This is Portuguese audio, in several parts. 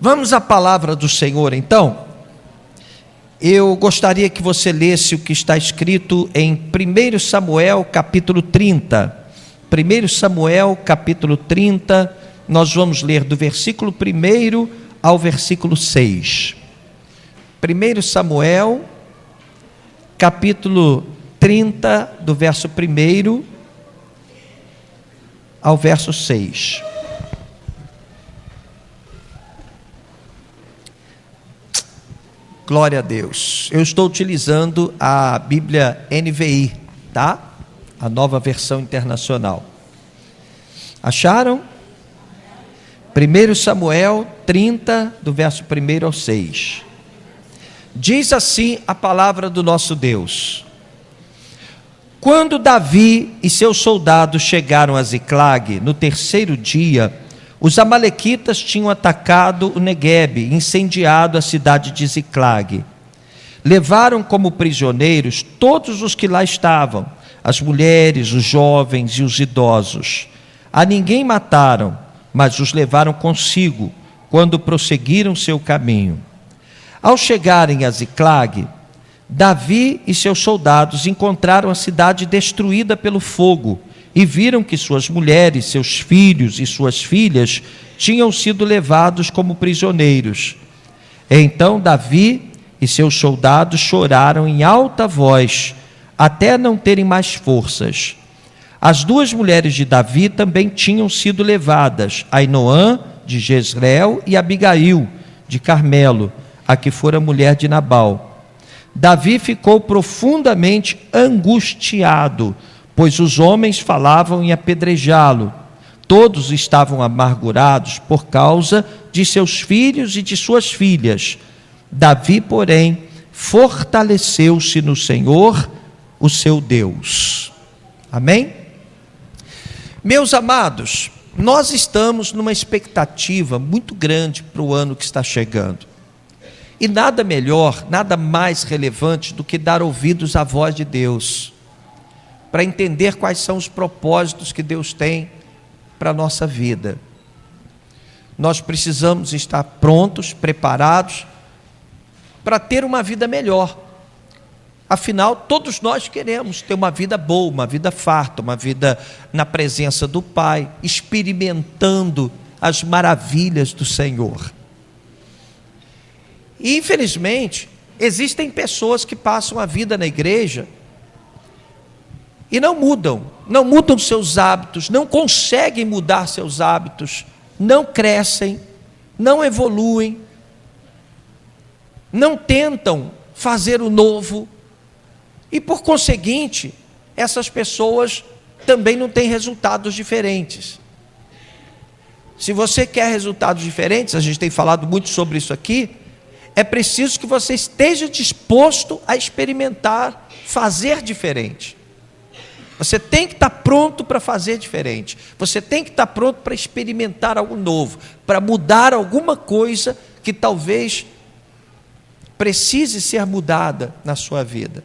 Vamos à palavra do Senhor, então. Eu gostaria que você lesse o que está escrito em 1 Samuel, capítulo 30. 1 Samuel, capítulo 30, nós vamos ler do versículo 1 ao versículo 6. 1 Samuel, capítulo 30, do verso 1 ao verso 6. Glória a Deus. Eu estou utilizando a Bíblia NVI, tá? A nova versão internacional. Acharam? 1 Samuel 30, do verso 1 ao 6. Diz assim a palavra do nosso Deus: Quando Davi e seus soldados chegaram a Ziclag, no terceiro dia, os amalequitas tinham atacado o Neguebe, incendiado a cidade de Ziclag. Levaram como prisioneiros todos os que lá estavam, as mulheres, os jovens e os idosos. A ninguém mataram, mas os levaram consigo, quando prosseguiram seu caminho. Ao chegarem a Ziclag, Davi e seus soldados encontraram a cidade destruída pelo fogo, e viram que suas mulheres, seus filhos e suas filhas tinham sido levados como prisioneiros. Então Davi e seus soldados choraram em alta voz, até não terem mais forças. As duas mulheres de Davi também tinham sido levadas, Ainoã de Jezreel e Abigail de Carmelo, a que fora mulher de Nabal. Davi ficou profundamente angustiado, pois os homens falavam em apedrejá-lo. Todos estavam amargurados por causa de seus filhos e de suas filhas. Davi, porém, fortaleceu-se no Senhor, o seu Deus. Amém? Meus amados, nós estamos numa expectativa muito grande para o ano que está chegando. E nada melhor, nada mais relevante do que dar ouvidos à voz de Deus, para entender quais são os propósitos que Deus tem para a nossa vida. Nós precisamos estar prontos, preparados, para ter uma vida melhor. Afinal, todos nós queremos ter uma vida boa, uma vida farta, uma vida na presença do Pai, experimentando as maravilhas do Senhor. E, infelizmente, existem pessoas que passam a vida na igreja e não mudam seus hábitos, não conseguem mudar seus hábitos, não crescem, não evoluem, não tentam fazer o novo, e por conseguinte, essas pessoas também não têm resultados diferentes. Se você quer resultados diferentes, a gente tem falado muito sobre isso aqui, é preciso que você esteja disposto a experimentar, fazer diferente. Você tem que estar pronto para fazer diferente. Você tem que estar pronto para experimentar algo novo, para mudar alguma coisa que talvez precise ser mudada na sua vida.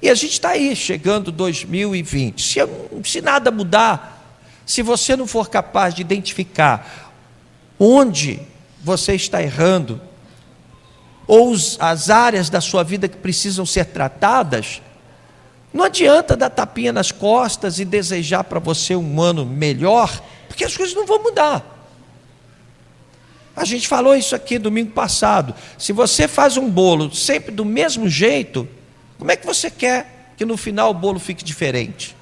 E a gente está aí, chegando 2020. Se nada mudar, se você não for capaz de identificar onde você está errando, ou as áreas da sua vida que precisam ser tratadas, não adianta dar tapinha nas costas e desejar para você um ano melhor, porque as coisas não vão mudar. A gente falou isso aqui domingo passado. Se você faz um bolo sempre do mesmo jeito, como é que você quer que no final o bolo fique diferente?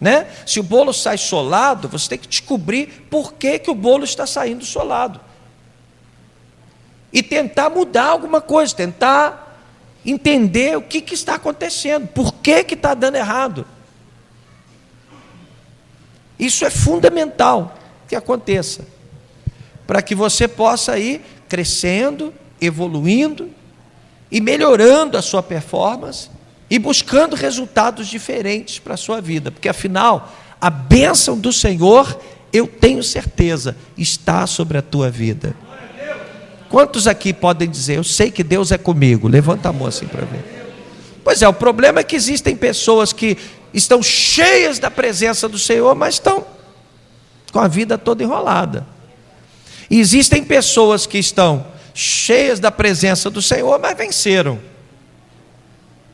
Né? Se o bolo sai solado, você tem que descobrir por que o bolo está saindo solado. E tentar mudar alguma coisa, tentar entender o que está acontecendo, por que está dando errado. Isso é fundamental que aconteça, para que você possa ir crescendo, evoluindo e melhorando a sua performance e buscando resultados diferentes para a sua vida, porque afinal, a bênção do Senhor, eu tenho certeza, está sobre a tua vida. Quantos aqui podem dizer, eu sei que Deus é comigo? Levanta a mão assim para ver. Pois é, o problema é que existem pessoas que estão cheias da presença do Senhor, mas estão com a vida toda enrolada. E existem pessoas que estão cheias da presença do Senhor, mas venceram.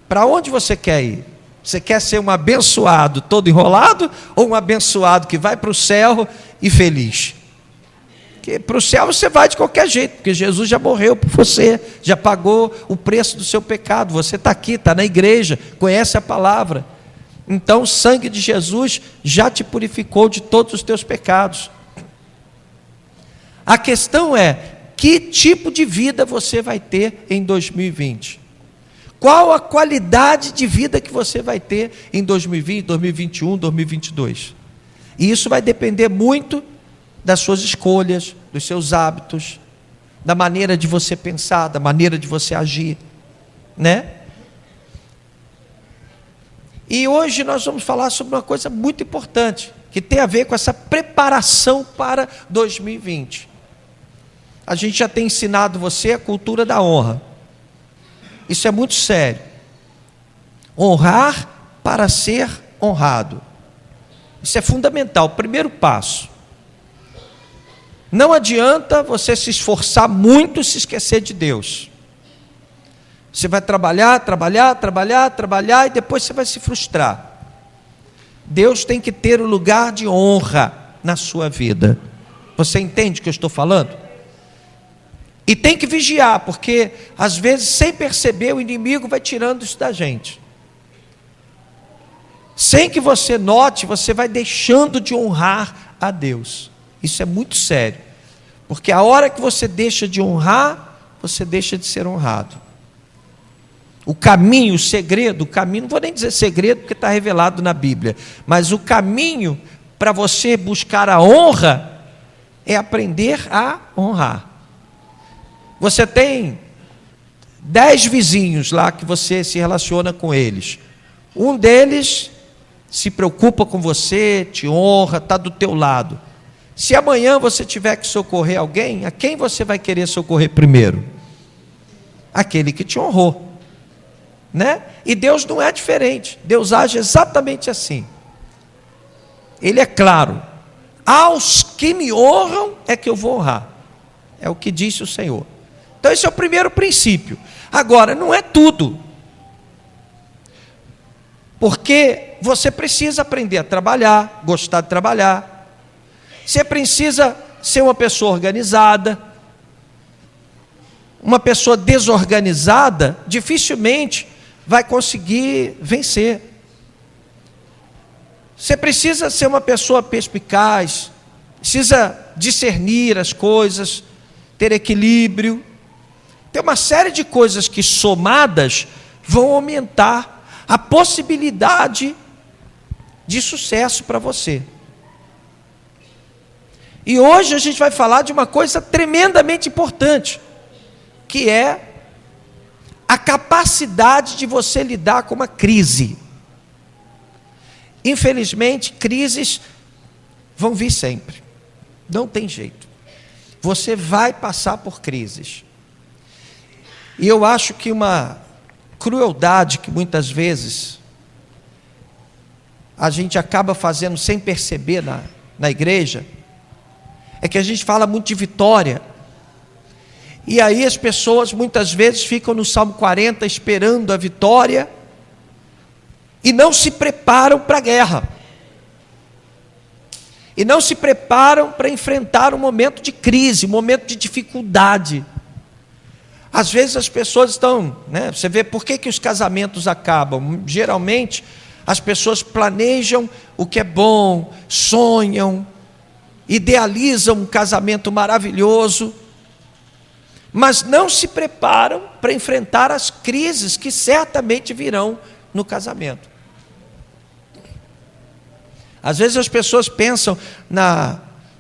Para onde você quer ir? Você quer ser um abençoado todo enrolado, ou um abençoado que vai para o céu e feliz? Porque para o céu você vai de qualquer jeito, porque Jesus já morreu por você, já pagou o preço do seu pecado. Você está aqui, está na igreja, conhece a palavra. Então o sangue de Jesus já te purificou de todos os teus pecados. A questão é, que tipo de vida você vai ter em 2020? Qual a qualidade de vida que você vai ter em 2020, 2021, 2022? E isso vai depender muito das suas escolhas, dos seus hábitos, da maneira de você pensar, da maneira de você agir, né? E hoje nós vamos falar sobre uma coisa muito importante, que tem a ver com essa preparação para 2020. A gente já tem ensinado você a cultura da honra. Isso é muito sério. Honrar para ser honrado. Isso é fundamental, primeiro passo. Não adianta você se esforçar muito e se esquecer de Deus. Você vai trabalhar e depois você vai se frustrar. Deus tem que ter o lugar de honra na sua vida. Você entende o que eu estou falando? E tem que vigiar, porque às vezes, sem perceber, o inimigo vai tirando isso da gente. Sem que você note, você vai deixando de honrar a Deus. Isso é muito sério, porque a hora que você deixa de honrar, você deixa de ser honrado. O caminho, o segredo, não vou nem dizer segredo porque está revelado na Bíblia, mas o caminho para você buscar a honra é aprender a honrar. Você tem 10 vizinhos lá que você se relaciona com eles. Um deles se preocupa com você, te honra, está do teu lado. Se amanhã você tiver que socorrer alguém, a quem você vai querer socorrer primeiro? Aquele que te honrou, né? E Deus não é diferente. Deus age exatamente assim. Ele é claro: aos que me honram é que eu vou honrar. É o que disse o Senhor. Então esse é o primeiro princípio. Agora, não é tudo. Porque você precisa aprender a trabalhar, gostar de trabalhar. Você precisa ser uma pessoa organizada. Uma pessoa desorganizada dificilmente vai conseguir vencer. Você precisa ser uma pessoa perspicaz, precisa discernir as coisas, ter equilíbrio. Tem uma série de coisas que, somadas, vão aumentar a possibilidade de sucesso para você. E hoje a gente vai falar de uma coisa tremendamente importante, que é a capacidade de você lidar com uma crise. Infelizmente, crises vão vir sempre. Não tem jeito. Você vai passar por crises. E eu acho que uma crueldade que muitas vezes a gente acaba fazendo sem perceber na igreja, é que a gente fala muito de vitória. E aí as pessoas muitas vezes ficam no Salmo 40 esperando a vitória e não se preparam para a guerra. E não se preparam para enfrentar um momento de crise, um momento de dificuldade. Às vezes as pessoas estão, né, você vê por que os casamentos acabam. Geralmente as pessoas planejam o que é bom, sonham, idealizam um casamento maravilhoso, mas não se preparam para enfrentar as crises que certamente virão no casamento. Às vezes as pessoas pensam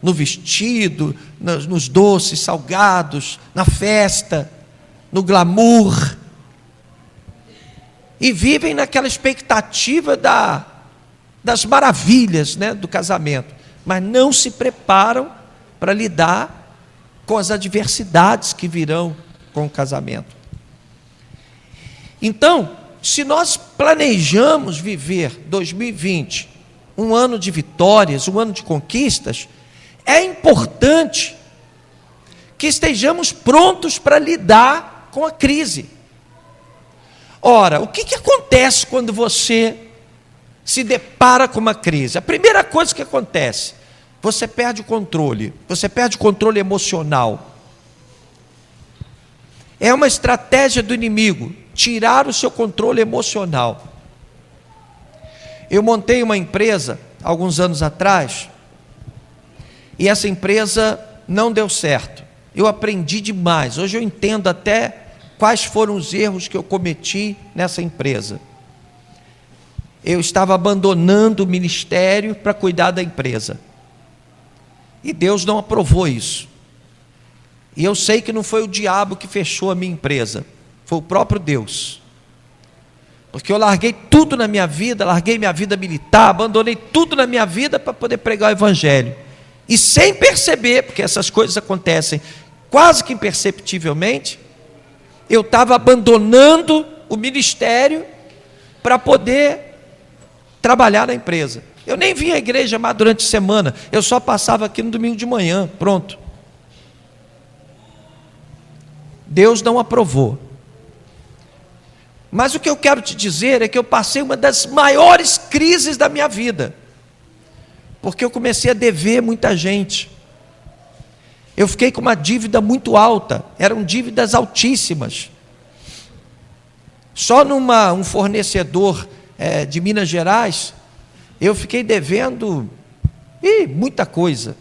no vestido, nos doces salgados, na festa, no glamour, e vivem naquela expectativa das maravilhas, né, do casamento, mas não se preparam para lidar com as adversidades que virão com o casamento. Então, se nós planejamos viver 2020 um ano de vitórias, um ano de conquistas, é importante que estejamos prontos para lidar com a crise. Ora, o que acontece quando você se depara com uma crise? A primeira coisa que acontece, você perde o controle emocional. É uma estratégia do inimigo, tirar o seu controle emocional. Eu montei uma empresa, alguns anos atrás, e essa empresa não deu certo. Eu aprendi demais, hoje eu entendo até quais foram os erros que eu cometi nessa empresa. Eu estava abandonando o ministério para cuidar da empresa. E Deus não aprovou isso. E eu sei que não foi o diabo que fechou a minha empresa, foi o próprio Deus. Porque eu larguei tudo na minha vida, larguei minha vida militar, abandonei tudo na minha vida para poder pregar o evangelho. E sem perceber, porque essas coisas acontecem quase que imperceptivelmente, eu estava abandonando o ministério para poder trabalhar na empresa. Eu nem vinha à igreja mais durante a semana, eu só passava aqui no domingo de manhã, pronto. Deus não aprovou. Mas o que eu quero te dizer é que eu passei uma das maiores crises da minha vida, porque eu comecei a dever muita gente. Eu fiquei com uma dívida muito alta, eram dívidas altíssimas. Só um fornecedor de Minas Gerais, eu fiquei devendo muita coisa.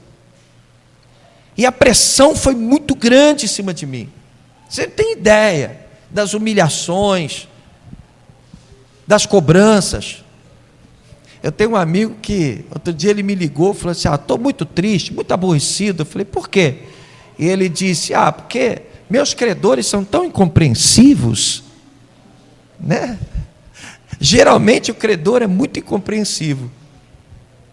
E a pressão foi muito grande em cima de mim. Você não tem ideia das humilhações, das cobranças. Eu tenho um amigo que, outro dia ele me ligou e falou assim, estou muito triste, muito aborrecido. Eu falei, por quê? E ele disse, porque meus credores são tão incompreensivos, né? Geralmente o credor é muito incompreensivo.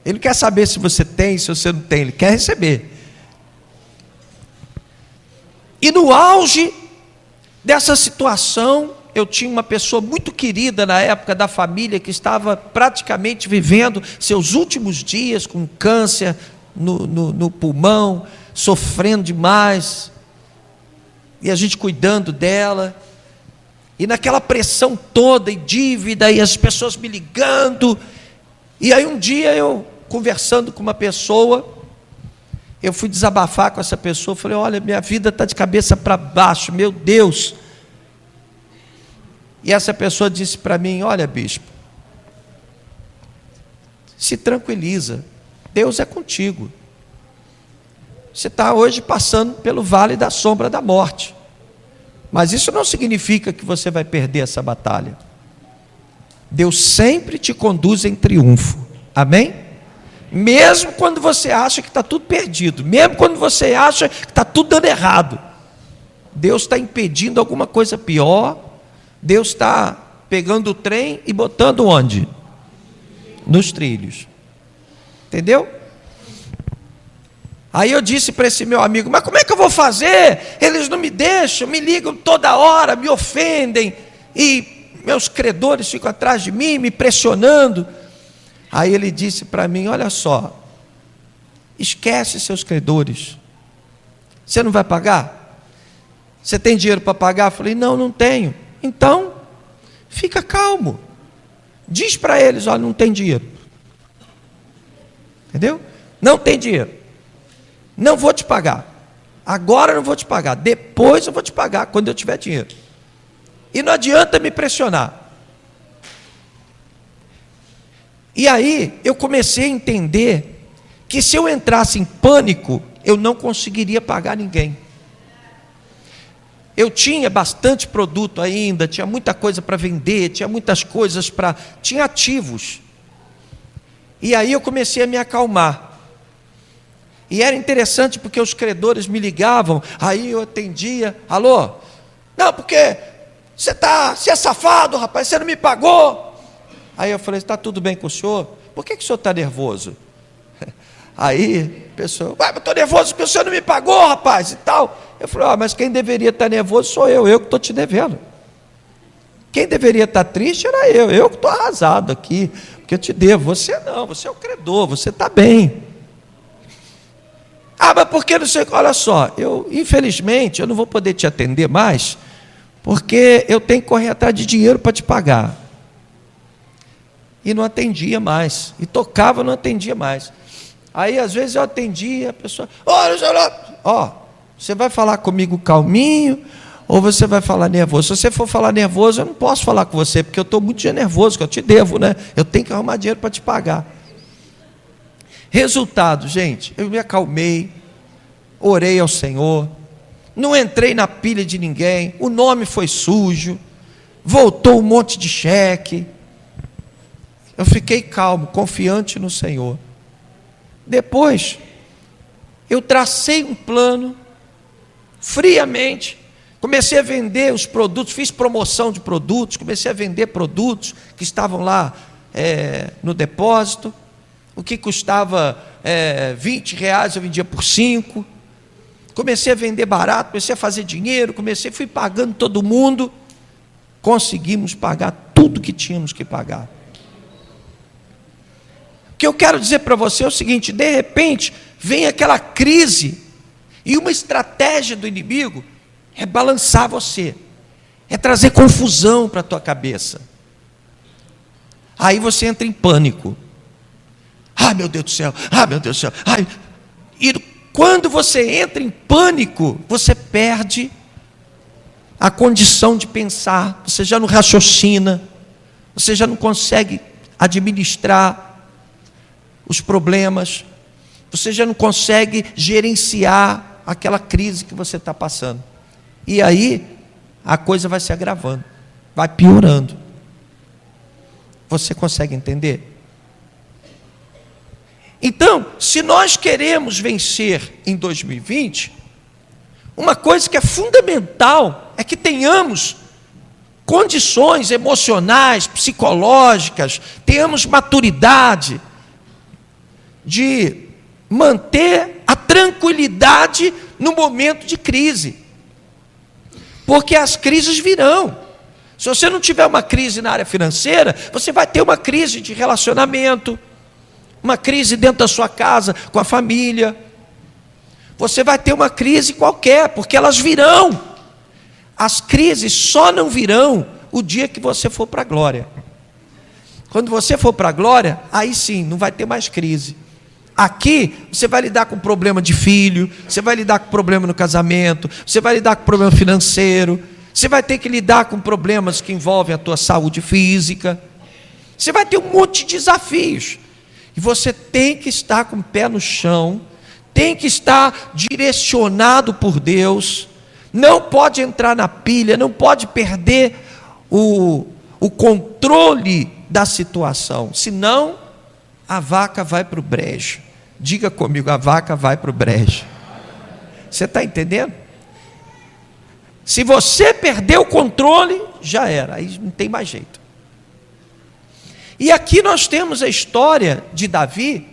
Ele quer saber se você tem, se você não tem, ele quer receber. E no auge dessa situação, eu tinha uma pessoa muito querida na época da família, que estava praticamente vivendo seus últimos dias com câncer no pulmão, sofrendo demais, e a gente cuidando dela, e naquela pressão toda, e dívida, e as pessoas me ligando. E aí um dia eu, conversando com uma pessoa, eu fui desabafar com essa pessoa, falei, olha, minha vida está de cabeça para baixo, meu Deus. E essa pessoa disse para mim, olha, bispo, se tranquiliza, Deus é contigo. Você está hoje passando pelo vale da sombra da morte, mas isso não significa que você vai perder essa batalha. Deus sempre te conduz em triunfo, amém? Mesmo quando você acha que está tudo perdido, mesmo quando você acha que está tudo dando errado, Deus está impedindo alguma coisa pior. Deus está pegando o trem e botando onde? Nos trilhos, entendeu? Aí eu disse para esse meu amigo, mas como é que eu vou fazer? Eles não me deixam, me ligam toda hora, me ofendem, e meus credores ficam atrás de mim, me pressionando. Aí ele disse para mim, olha só, esquece seus credores, você não vai pagar? Você tem dinheiro para pagar? Eu falei, não tenho. Então, fica calmo, diz para eles, olha, não tem dinheiro, entendeu? Não tem dinheiro, não vou te pagar, agora não vou te pagar, depois eu vou te pagar, quando eu tiver dinheiro, e não adianta me pressionar. E aí, eu comecei a entender, que se eu entrasse em pânico, eu não conseguiria pagar ninguém. Eu tinha bastante produto ainda, tinha muita coisa para vender, tinha muitas coisas tinha ativos. E aí eu comecei a me acalmar. E era interessante porque os credores me ligavam, aí eu atendia, alô? Não, porque você é safado, rapaz, você não me pagou. Aí eu falei, está tudo bem com o senhor? Por que o senhor está nervoso? Aí a pessoa, eu estou nervoso porque o senhor não me pagou, rapaz, e tal. Eu falei, mas quem deveria estar nervoso sou eu que estou te devendo. Quem deveria estar triste era eu que estou arrasado aqui, porque eu te devo. Você não, você é o credor, você está bem. mas porque não sei, olha só, infelizmente eu não vou poder te atender mais, porque eu tenho que correr atrás de dinheiro para te pagar. E não atendia mais, e tocava, não atendia mais. Aí às vezes eu atendia, a pessoa, você vai falar comigo calminho, ou você vai falar nervoso? Se você for falar nervoso, eu não posso falar com você, porque eu estou muito nervoso, que eu te devo, né? Eu tenho que arrumar dinheiro para te pagar. Resultado, gente, eu me acalmei, orei ao Senhor, não entrei na pilha de ninguém, o nome foi sujo, voltou um monte de cheque, eu fiquei calmo, confiante no Senhor. Depois, eu tracei um plano, friamente, comecei a vender os produtos, fiz promoção de produtos, comecei a vender produtos que estavam lá no depósito, o que custava R$20, eu vendia por 5, comecei a vender barato, comecei a fazer dinheiro, fui pagando todo mundo, conseguimos pagar tudo que tínhamos que pagar. O que eu quero dizer para você é o seguinte: de repente, vem aquela crise, e uma estratégia do inimigo é balançar você, é trazer confusão para a tua cabeça. Aí você entra em pânico. Meu Deus do céu, meu Deus do céu. E quando você entra em pânico, você perde a condição de pensar, você já não raciocina, você já não consegue administrar os problemas, você já não consegue gerenciar aquela crise que você está passando. E aí, a coisa vai se agravando, vai piorando. Você consegue entender? Então, se nós queremos vencer em 2020, uma coisa que é fundamental é que tenhamos condições emocionais, psicológicas, tenhamos maturidade de manter a tranquilidade no momento de crise, porque as crises virão. Se você não tiver uma crise na área financeira, você vai ter uma crise de relacionamento, uma crise dentro da sua casa, com a família, você vai ter uma crise qualquer, porque elas virão. As crises só não virão o dia que você for para a glória. Quando você for para a glória, aí sim, não vai ter mais crise. Aqui, você vai lidar com problema de filho, você vai lidar com problema no casamento, você vai lidar com problema financeiro, você vai ter que lidar com problemas que envolvem a tua saúde física, você vai ter um monte de desafios, e você tem que estar com o pé no chão, tem que estar direcionado por Deus, não pode entrar na pilha, não pode perder o controle da situação, senão a vaca vai para o brejo. Diga comigo, a vaca vai para o brejo. Você está entendendo? Se você perder o controle, já era, aí não tem mais jeito. E aqui nós temos a história de Davi.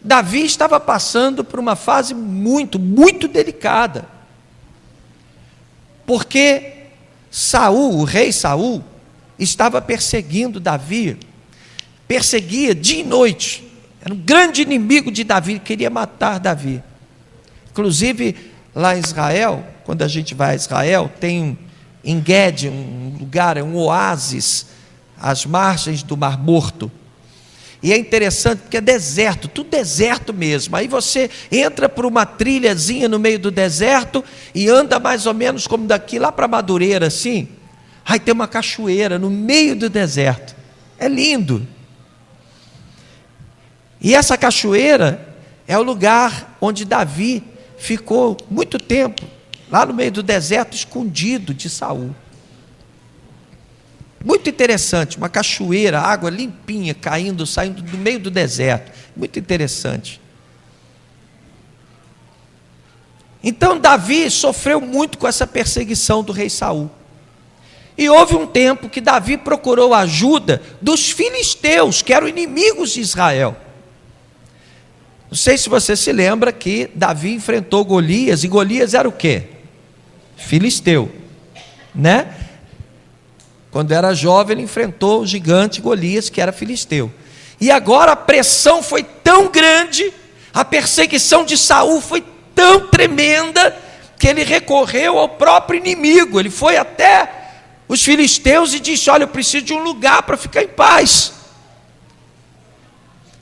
Davi estava passando por uma fase muito, muito delicada, porque Saul, o rei Saul, estava perseguindo Davi, perseguia dia e noite, era um grande inimigo de Davi, queria matar Davi. Inclusive lá em Israel, quando a gente vai a Israel, tem em Gued, um lugar, um oásis, às margens do Mar Morto, e é interessante porque é deserto, tudo deserto mesmo. Aí você entra por uma trilhazinha no meio do deserto e anda mais ou menos como daqui lá para Madureira assim, aí tem uma cachoeira no meio do deserto, é lindo. E essa cachoeira é o lugar onde Davi ficou muito tempo, lá no meio do deserto, escondido de Saul. Muito interessante, uma cachoeira, água limpinha, saindo do meio do deserto, muito interessante. Então Davi sofreu muito com essa perseguição do rei Saul, e houve um tempo que Davi procurou a ajuda dos filisteus, que eram inimigos de Israel. Não sei se você se lembra que Davi enfrentou Golias, e Golias era o quê? Filisteu, né? Quando era jovem, ele enfrentou o gigante Golias, que era filisteu. E agora a pressão foi tão grande, A perseguição de Saul foi tão tremenda que ele recorreu ao próprio inimigo. Ele foi até os filisteus e disse: olha, eu preciso de um lugar para ficar em paz.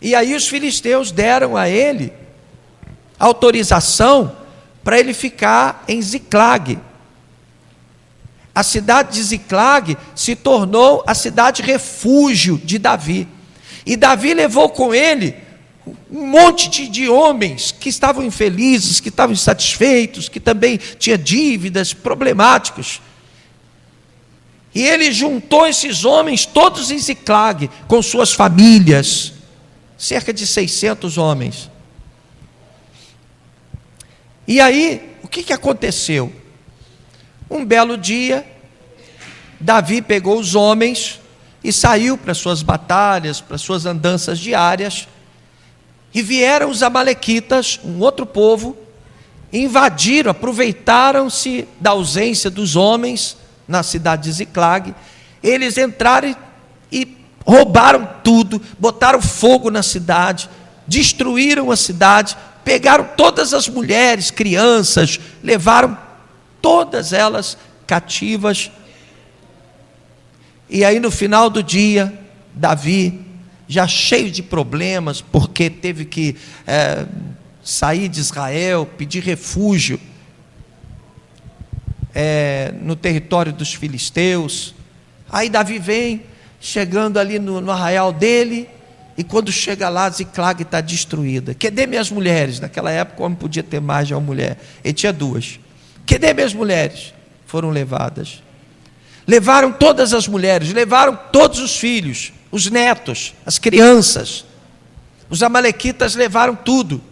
E aí os filisteus deram a ele autorização para ele ficar em Ziclag. A cidade de Ziclag se tornou a cidade refúgio de Davi. E Davi levou com ele um monte de homens que estavam infelizes, que estavam insatisfeitos, que também tinham dívidas, problemáticos. E ele juntou esses homens todos em Ziclag, com suas famílias, cerca de 600 homens. E aí, o que aconteceu? Um belo dia, Davi pegou os homens e saiu para suas batalhas, para suas andanças diárias, e vieram os amalequitas, um outro povo, invadiram, aproveitaram-se da ausência dos homens na cidade de Ziclag. Eles entraram e roubaram tudo, botaram fogo na cidade, destruíram a cidade, pegaram todas as mulheres, crianças, levaram todas elas cativas. E aí no final do dia, Davi, já cheio de problemas, porque teve que sair de Israel, pedir refúgio no território dos filisteus. Aí Davi vem, chegando ali no arraial dele, e quando chega lá, Ziclag está destruída. Cadê minhas mulheres? Naquela época o homem podia ter mais de uma mulher, ele tinha duas. Cadê minhas mulheres? Foram levadas. Levaram todas as mulheres, levaram todos os filhos, os netos, as crianças. Os amalequitas levaram tudo.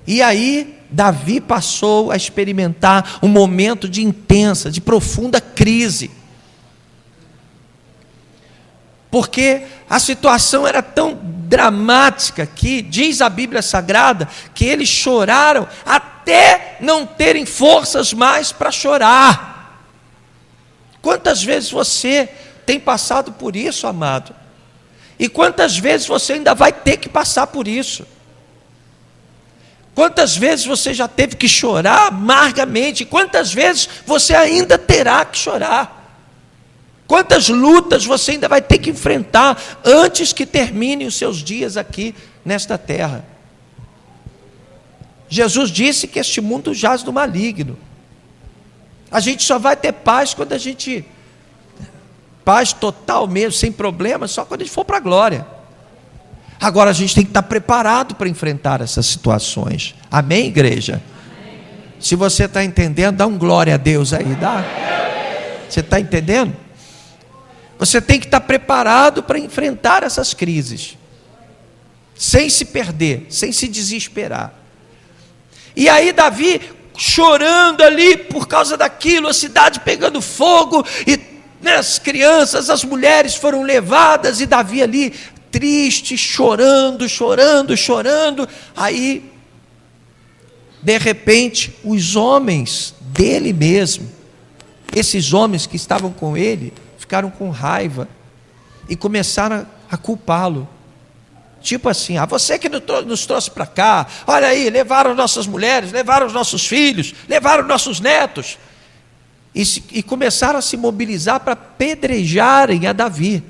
E aí Davi passou a experimentar um momento de intensa, de profunda crise. Porque a situação era tão dramática que, diz a Bíblia Sagrada, que eles choraram até não terem forças mais para chorar. Quantas vezes você tem passado por isso, amado? E quantas vezes você ainda vai ter que passar por isso? Quantas vezes você já teve que chorar amargamente? Quantas vezes você ainda terá que chorar? Quantas lutas você ainda vai ter que enfrentar antes que terminem os seus dias aqui nesta terra? Jesus disse que este mundo jaz do maligno. A gente só vai ter paz quando a gente... paz total mesmo, sem problemas, só quando a gente for para a glória. Agora a gente tem que estar preparado para enfrentar essas situações. Amém, igreja? Amém. Se você está entendendo, dá um glória a Deus aí, dá? Você está entendendo? Você tem que estar preparado para enfrentar essas crises, sem se perder, sem se desesperar. E aí Davi, chorando ali por causa daquilo, a cidade pegando fogo, e as crianças, as mulheres foram levadas, e Davi ali, triste, chorando. Aí, de repente, os homens dele mesmo, esses homens que estavam com ele, ficaram com raiva e começaram a culpá-lo. Tipo assim: você que nos trouxe para cá, olha aí, levaram nossas mulheres, levaram os nossos filhos, levaram nossos netos. E começaram a se mobilizar para apedrejarem a Davi.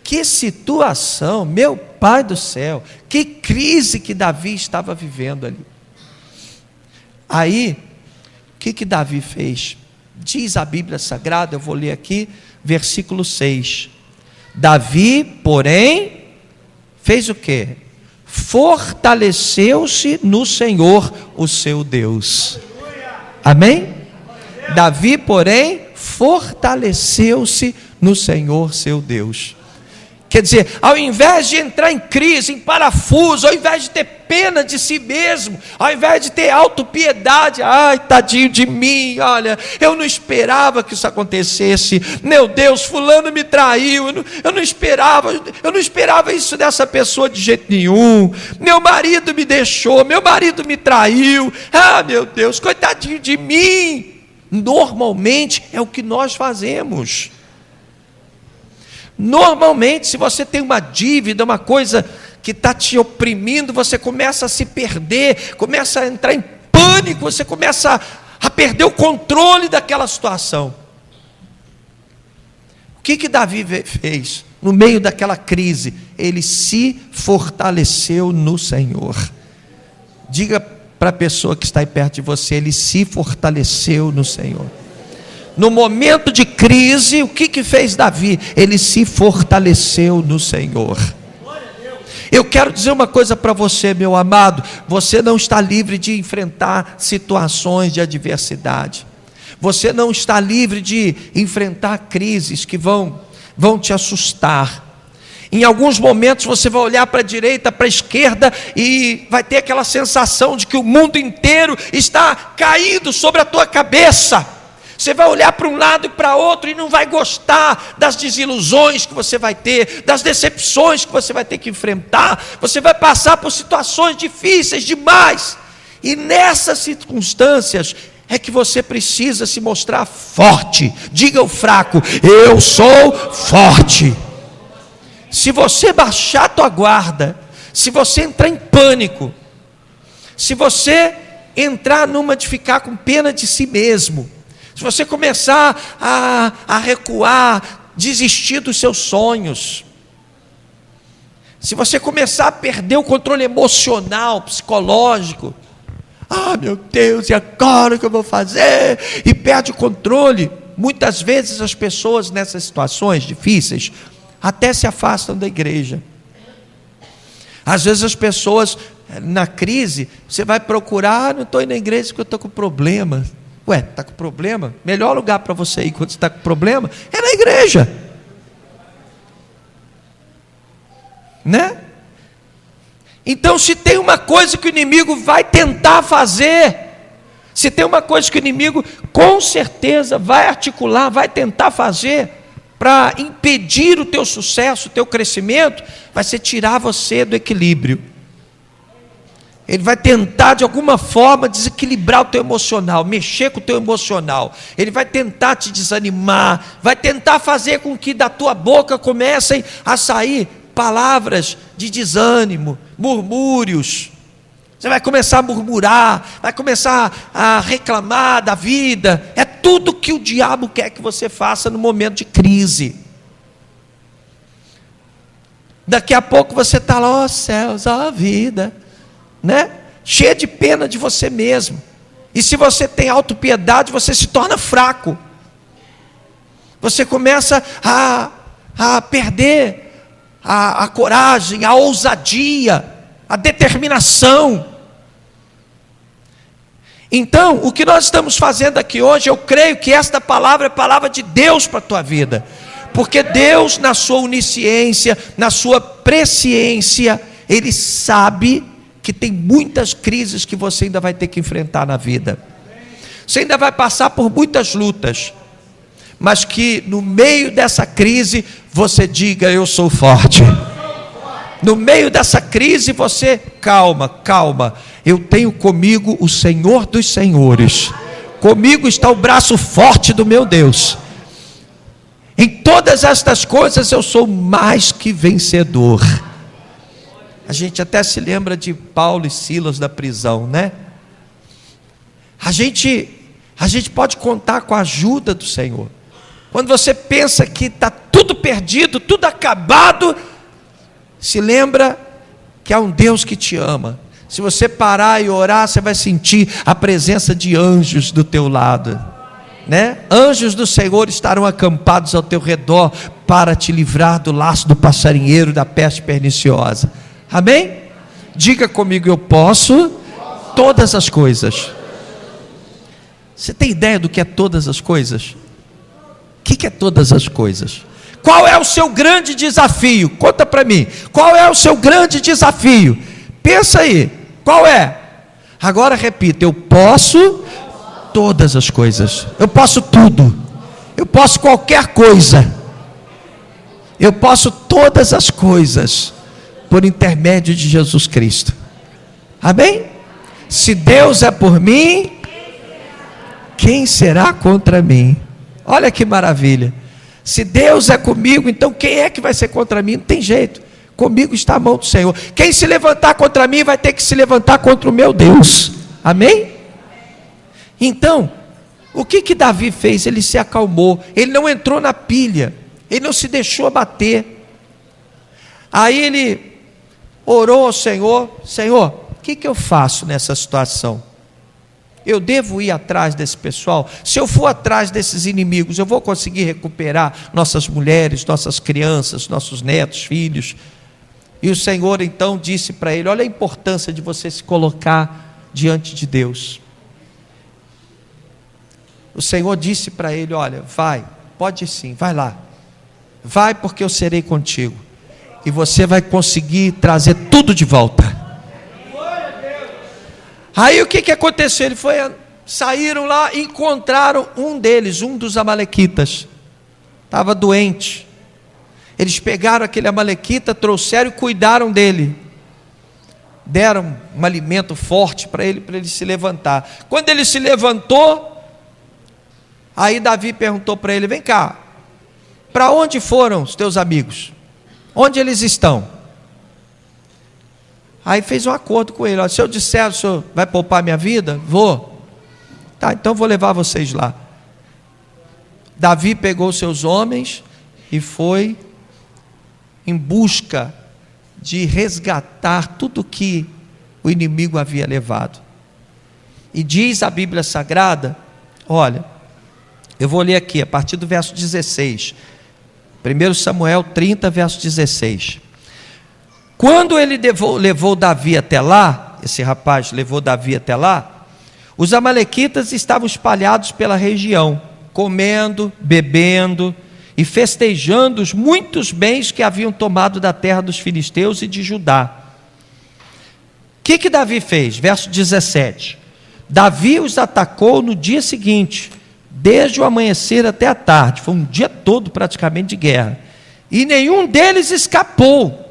Que situação, meu Pai do céu, que crise que Davi estava vivendo ali. Aí, o que Davi fez? Diz a Bíblia Sagrada, eu vou ler aqui, versículo 6. Davi, porém, fez o quê? Fortaleceu-se no Senhor, o seu Deus. Amém? Davi, porém, fortaleceu-se no Senhor, seu Deus. Quer dizer, ao invés de entrar em crise, em parafuso, ao invés de ter pena de si mesmo, ao invés de ter autopiedade, ai, tadinho de mim, olha, eu não esperava que isso acontecesse, meu Deus, fulano me traiu, eu não esperava isso dessa pessoa de jeito nenhum, meu marido me deixou, meu marido me traiu, ah, meu Deus, coitadinho de mim. Normalmente é o que nós fazemos. Normalmente, se você tem uma dívida, uma coisa que está te oprimindo, você começa a se perder, começa a entrar em pânico, você começa a perder o controle daquela situação. O que Davi fez? No meio daquela crise, ele se fortaleceu no Senhor. Diga para a pessoa que está aí perto de você, ele se fortaleceu no Senhor. No momento de crise, o que fez Davi? Ele se fortaleceu no Senhor. Eu quero dizer uma coisa para você, meu amado, você não está livre de enfrentar situações de adversidade. Você não está livre de enfrentar crises que vão te assustar. Em alguns momentos você vai olhar para a direita, para a esquerda e vai ter aquela sensação de que o mundo inteiro está caído sobre a tua cabeça. Você vai olhar para um lado e para outro e não vai gostar das desilusões que você vai ter, das decepções que você vai ter que enfrentar. Você vai passar por situações difíceis demais. E nessas circunstâncias é que você precisa se mostrar forte. Diga ao fraco: eu sou forte. Se você baixar a tua guarda, se você entrar em pânico, se você entrar numa de ficar com pena de si mesmo, se você começar a recuar, desistir dos seus sonhos, se você começar a perder o controle emocional, psicológico, meu Deus, e agora o que eu vou fazer? E perde o controle. Muitas vezes as pessoas nessas situações difíceis até se afastam da igreja. Às vezes as pessoas na crise, você vai procurar, não estou indo na igreja porque eu estou com problema. Ué, está com problema? Melhor lugar para você ir quando você está com problema é na igreja, né? Então, se tem uma coisa que o inimigo vai tentar fazer, se tem uma coisa que o inimigo com certeza vai articular, vai tentar fazer para impedir o teu sucesso, o teu crescimento, vai ser tirar você do equilíbrio. Ele vai tentar de alguma forma desequilibrar o teu emocional, mexer com o teu emocional. Ele vai tentar te desanimar, vai tentar fazer com que da tua boca comecem a sair palavras de desânimo, murmúrios. Você vai começar a murmurar, vai começar a reclamar da vida. É tudo que o diabo quer que você faça no momento de crise. Daqui a pouco você está lá, ó céus, ó vida, né? Cheio de pena de você mesmo. E se você tem autopiedade, você se torna fraco. Você começa a perder a coragem, a ousadia, a determinação. Então, o que nós estamos fazendo aqui hoje, eu creio que esta palavra é palavra de Deus para a tua vida. Porque Deus, na sua onisciência, na sua presciência, Ele sabe que tem muitas crises que você ainda vai ter que enfrentar na vida. Você ainda vai passar por muitas lutas, mas que no meio dessa crise você diga: eu sou forte. No meio dessa crise você, calma, eu tenho comigo o Senhor dos Senhores, comigo está o braço forte do meu Deus. Em todas estas coisas eu sou mais que vencedor. A gente até se lembra de Paulo e Silas da prisão, né? A gente pode contar com a ajuda do Senhor. Quando você pensa que está tudo perdido, tudo acabado, se lembra que há um Deus que te ama. Se você parar e orar, você vai sentir a presença de anjos do teu lado, né? Anjos do Senhor estarão acampados ao teu redor para te livrar do laço do passarinheiro, da peste perniciosa. Amém? Diga comigo: eu posso todas as coisas. Você tem ideia do que é todas as coisas? O que é todas as coisas? Qual é o seu grande desafio? Conta para mim. Qual é o seu grande desafio? Pensa aí. Qual é? Agora repita: eu posso todas as coisas. Eu posso tudo. Eu posso qualquer coisa. Eu posso todas as coisas por intermédio de Jesus Cristo. Amém? Se Deus é por mim, quem será contra mim? Olha que maravilha. Se Deus é comigo, então quem é que vai ser contra mim? Não tem jeito. Comigo está a mão do Senhor. Quem se levantar contra mim vai ter que se levantar contra o meu Deus. Amém? Então, o que Davi fez? Ele se acalmou, ele não entrou na pilha, ele não se deixou abater. Aí ele orou ao Senhor: Senhor, o que eu faço nessa situação? Eu devo ir atrás desse pessoal? Se eu for atrás desses inimigos, eu vou conseguir recuperar nossas mulheres, nossas crianças, nossos netos, filhos? E o Senhor então disse para ele: olha a importância de você se colocar diante de Deus. O Senhor disse para ele: olha, vai, pode ir sim, vai lá, vai, porque eu serei contigo, e você vai conseguir trazer tudo de volta. Aí o que aconteceu? Saíram lá e encontraram um deles, um dos amalequitas, estava doente. Eles pegaram aquele amalequita, trouxeram e cuidaram dele, deram um alimento forte para ele se levantar. Quando ele se levantou, aí Davi perguntou para ele: vem cá, para onde foram os teus amigos? Onde eles estão? Aí fez um acordo com ele: se eu disser, o senhor vai poupar minha vida? Vou. Tá, então vou levar vocês lá. Davi pegou seus homens e foi em busca de resgatar tudo que o inimigo havia levado. E diz a Bíblia Sagrada, olha, eu vou ler aqui a partir do verso 16, 1 Samuel 30, verso 16. Quando ele levou Davi até lá, esse rapaz levou Davi até lá, os amalequitas estavam espalhados pela região, comendo, bebendo e festejando os muitos bens que haviam tomado da terra dos filisteus e de Judá. O que Davi fez? Verso 17. Davi os atacou no dia seguinte, desde o amanhecer até a tarde. Foi um dia todo praticamente de guerra. E nenhum deles escapou,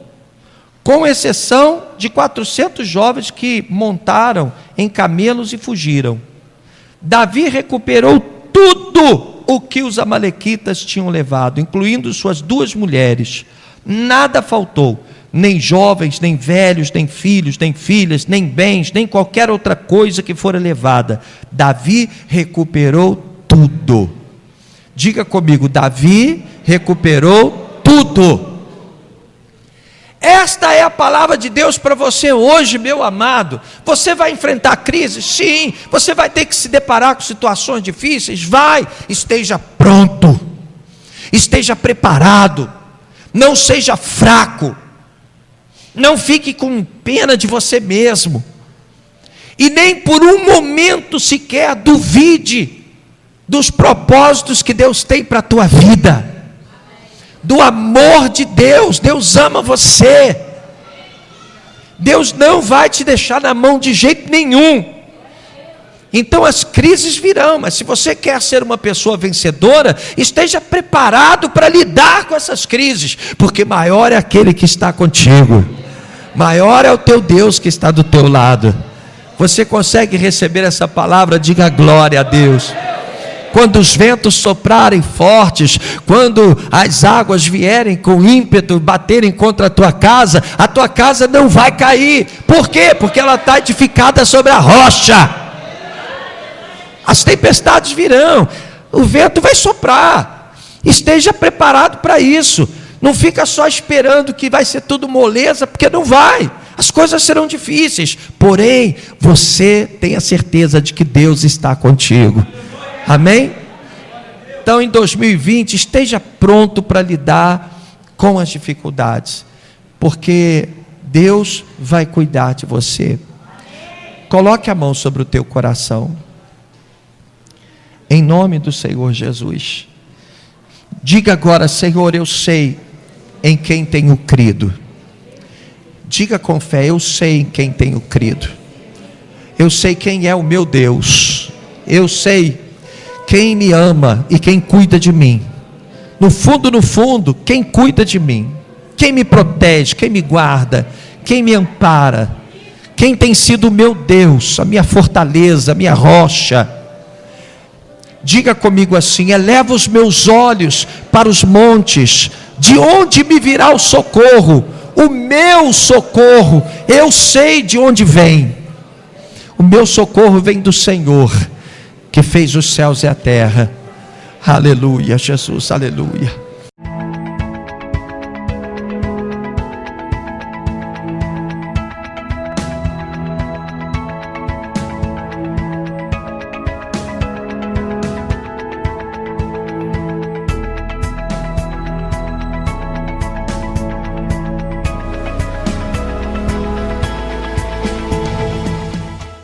com exceção de 400 jovens que montaram em camelos e fugiram. Davi recuperou tudo o que os amalequitas tinham levado, incluindo suas 2 mulheres. Nada faltou, nem jovens, nem velhos, nem filhos, nem filhas, nem bens, nem qualquer outra coisa que fora levada. Davi recuperou tudo. Diga comigo: Davi recuperou tudo. Esta é a palavra de Deus para você hoje, meu amado. Você vai enfrentar crises? Sim. Você vai ter que se deparar com situações difíceis? Vai. Esteja pronto, esteja preparado, não seja fraco, não fique com pena de você mesmo, e nem por um momento sequer duvide dos propósitos que Deus tem para a tua vida, do amor de Deus. Deus ama você, Deus não vai te deixar na mão de jeito nenhum. Então as crises virão, mas se você quer ser uma pessoa vencedora, esteja preparado para lidar com essas crises, porque maior é aquele que está contigo, maior é o teu Deus que está do teu lado. Você consegue receber essa palavra? Diga glória a Deus. Quando os ventos soprarem fortes, quando as águas vierem com ímpeto, baterem contra a tua casa não vai cair. Por quê? Porque ela está edificada sobre a rocha. As tempestades virão, o vento vai soprar. Esteja preparado para isso. Não fica só esperando que vai ser tudo moleza, porque não vai. As coisas serão difíceis, porém você tem a certeza de que Deus está contigo. Amém? Então em 2020 esteja pronto para lidar com as dificuldades, porque Deus vai cuidar de você. Coloque a mão sobre o teu coração, em nome do Senhor Jesus. Diga agora: Senhor, eu sei em quem tenho crido. Diga com fé: eu sei em quem tenho crido. Eu sei quem é o meu Deus. Eu sei quem me ama e quem cuida de mim. No fundo, quem cuida de mim, quem me protege, quem me guarda, quem me ampara, quem tem sido o meu Deus, a minha fortaleza, a minha rocha. Diga comigo assim: eleva os meus olhos para os montes, de onde me virá o socorro? o meu socorro, eu sei de onde vem. O meu socorro vem do Senhor, que fez os céus e a terra. Aleluia, Jesus, aleluia.